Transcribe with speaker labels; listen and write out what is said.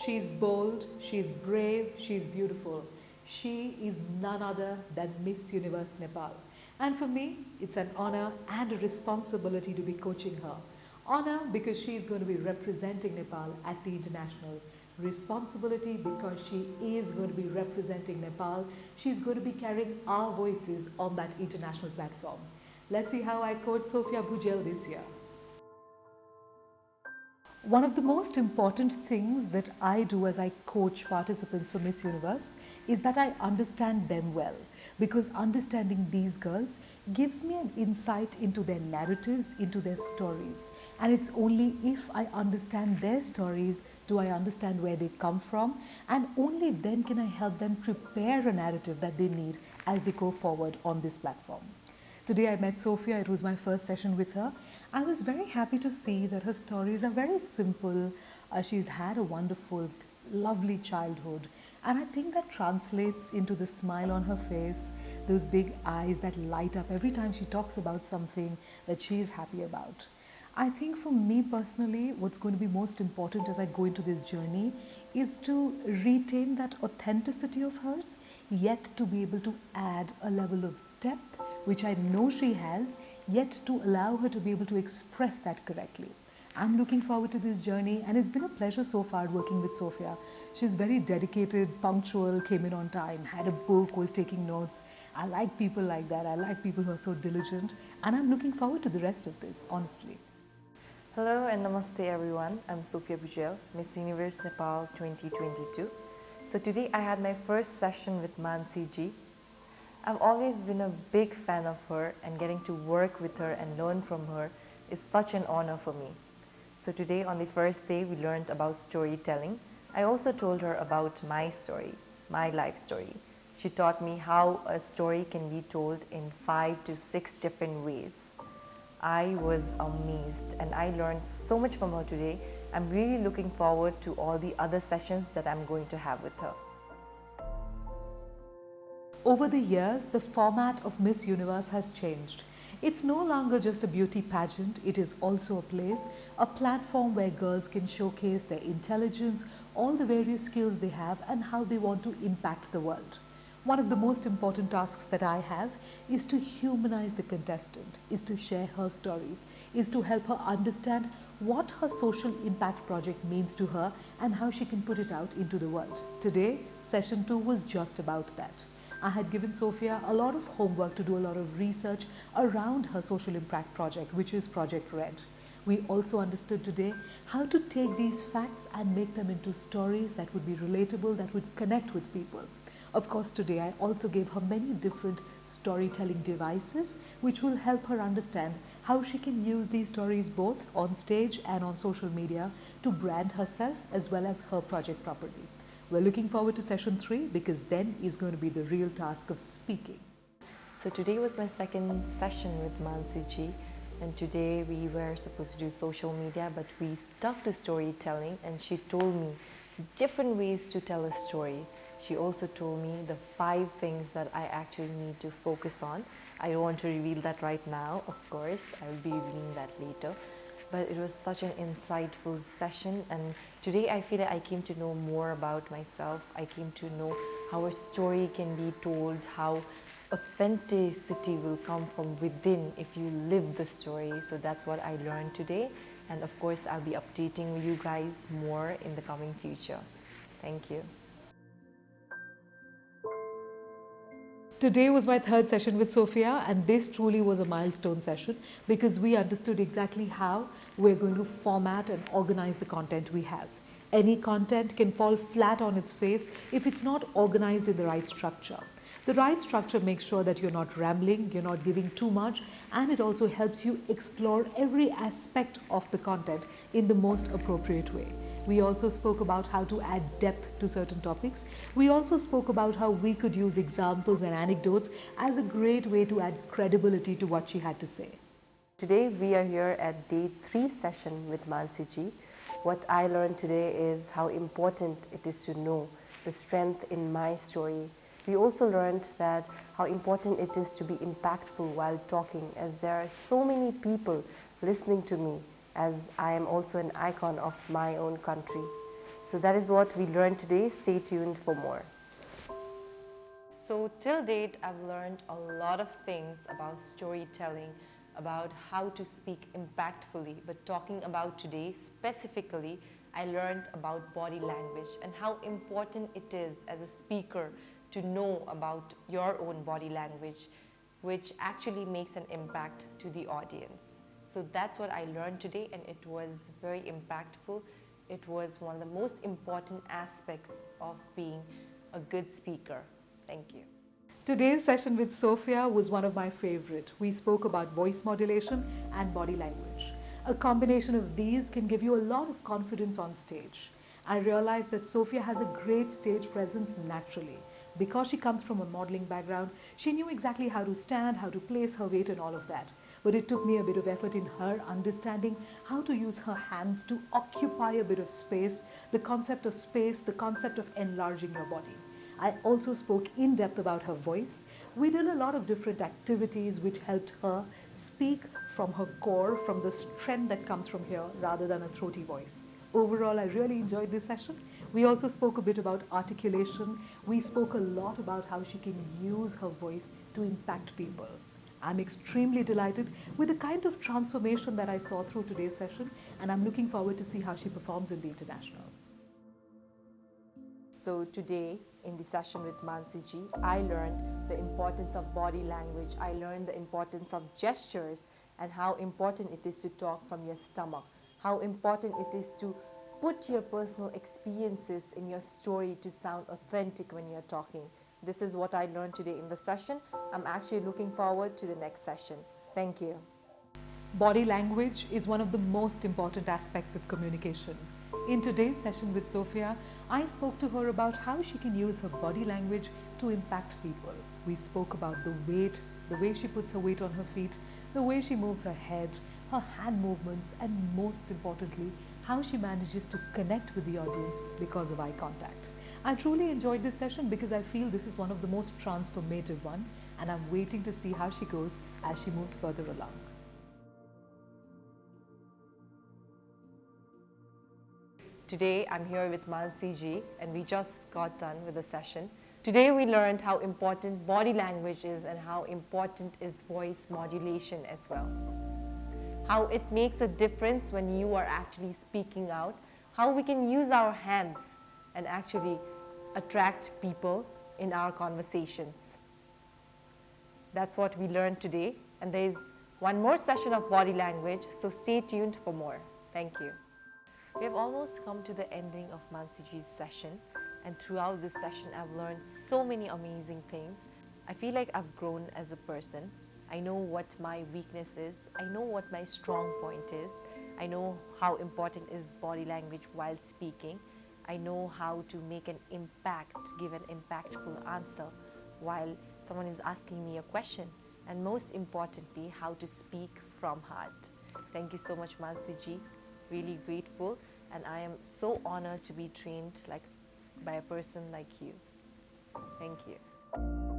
Speaker 1: She's bold, she's brave, she's beautiful. She is none other than Miss Universe Nepal. And for me, it's an honor and a responsibility to be coaching her. Honor because she is going to be representing Nepal at the international. Responsibility because she is going to be representing Nepal. She's going to be carrying our voices on that international platform. Let's see how I coach Sophiya Bhujel this year. One of the most important things that I do as I coach participants for Miss Universe is that I understand them well, because understanding these girls gives me an insight into their narratives, into their stories. And it's only if I understand their stories do I understand where they come from, and only then can I help them prepare a narrative that they need as they go forward on this platform. Today I met Sophiya, it was my first session with her. I was very happy to see that her stories are very simple. She's had a wonderful, lovely childhood. And I think that translates into the smile on her face, those big eyes that light up every time she talks about something that she is happy about. I think for me personally, what's going to be most important as I go into this journey is to retain that authenticity of hers, yet to be able to add a level of depth, which I know she has, yet to allow her to be able to express that correctly. I'm looking forward to this journey, and it's been a pleasure so far working with Sophiya. She's very dedicated, punctual, came in on time, had a book, was taking notes. I like people like that. I like people who are so diligent, and I'm looking forward to the rest of this, honestly.
Speaker 2: Hello and namaste everyone. I'm Sophiya Bhujel, Miss Universe Nepal 2022. So today I had my first session with Mansi ji. I've always been a big fan of her, and getting to work with her and learn from her is such an honor for me. So today on the first day we learned about storytelling. I also told her about my story, my life story. She taught me how a story can be told in 5 to 6 different ways. I was amazed and I learned so much from her today. I'm really looking forward to all the other sessions that I'm going to have with her.
Speaker 1: Over the years, the format of Miss Universe has changed. It's no longer just a beauty pageant, it is also a place, a platform where girls can showcase their intelligence, all the various skills they have, and how they want to impact the world. One of the most important tasks that I have is to humanize the contestant, is to share her stories, is to help her understand what her social impact project means to her and how she can put it out into the world. Today, session 2 was just about that. I had given Sophiya a lot of homework to do a lot of research around her social impact project, which is Project Red. We also understood today how to take these facts and make them into stories that would be relatable, that would connect with people. Of course, today I also gave her many different storytelling devices which will help her understand how she can use these stories both on stage and on social media to brand herself as well as her project properly. We're looking forward to session 3 because then is going to be the real task of speaking.
Speaker 2: So today was my second session with Mansi ji, and today we were supposed to do social media, but we stuck to storytelling, and she told me different ways to tell a story. She also told me the 5 things that I actually need to focus on. I don't want to reveal that right now, of course, I'll be revealing that later. But it was such an insightful session, and today I feel like I came to know more about myself. I came to know how a story can be told, how authenticity will come from within if you live the story. So that's what I learned today, and of course I'll be updating you guys more in the coming future. Thank you.
Speaker 1: Today was my 3rd session with Sophiya, and this truly was a milestone session because we understood exactly how we're going to format and organize the content we have. Any content can fall flat on its face if it's not organized in the right structure. The right structure makes sure that you're not rambling, you're not giving too much, and it also helps you explore every aspect of the content in the most appropriate way. We also spoke about how to add depth to certain topics. We also spoke about how we could use examples and anecdotes as a great way to add credibility to what she had to say.
Speaker 2: Today we are here at day 3 session with Mansi ji. What I learned today is how important it is to know the strength in my story. We also learned that how important it is to be impactful while talking, as there are so many people listening to me, as I am also an icon of my own country. So that is what we learned today. Stay tuned for more. So till date, I've learned a lot of things about storytelling, about how to speak impactfully. But talking about today specifically, I learned about body language and how important it is as a speaker to know about your own body language, which actually makes an impact to the audience. So that's what I learned today, and it was very impactful. It was one of the most important aspects of being a good speaker. Thank you.
Speaker 1: Today's session with Sophiya was one of my favorite. We spoke about voice modulation and body language. A combination of these can give you a lot of confidence on stage. I realized that Sophiya has a great stage presence naturally. Because she comes from a modeling background, she knew exactly how to stand, how to place her weight and all of that. But it took me a bit of effort in her understanding how to use her hands to occupy a bit of space, the concept of space, the concept of enlarging your body. I also spoke in depth about her voice. We did a lot of different activities which helped her speak from her core, from the strength that comes from here rather than a throaty voice. Overall, I really enjoyed this session. We also spoke a bit about articulation. We spoke a lot about how she can use her voice to impact people. I'm extremely delighted with the kind of transformation that I saw through today's session, and I'm looking forward to see how she performs in the international.
Speaker 2: So today, in the session with Mansiji, I learned the importance of body language. I learned the importance of gestures and how important it is to talk from your stomach. How important it is to put your personal experiences in your story to sound authentic when you're talking. This is what I learned today in the session. I'm actually looking forward to the next session. Thank you.
Speaker 1: Body language is one of the most important aspects of communication. In today's session with Sophiya, I spoke to her about how she can use her body language to impact people. We spoke about the weight, the way she puts her weight on her feet, the way she moves her head, her hand movements, and most importantly, how she manages to connect with the audience because of eye contact. I truly enjoyed this session because I feel this is one of the most transformative one, and I'm waiting to see how she goes as she moves further along.
Speaker 2: Today I'm here with Mansiji and we just got done with the session. Today we learned how important body language is and how important is voice modulation as well. How it makes a difference when you are actually speaking out, how we can use our hands and actually attract people in our conversations. That's what we learned today, and there is one more session of body language, so stay tuned for more. Thank you. We have almost come to the ending of Mansiji's session, and throughout this session I've learned so many amazing things. I feel like I've grown as a person. I know what my weakness is, I know what my strong point is, I know how important is body language while speaking, I know how to make an impact, give an impactful answer while someone is asking me a question, and most importantly, how to speak from heart. Thank you so much, Mansiji. Really grateful, and I am so honored to be trained by a person like you. Thank you.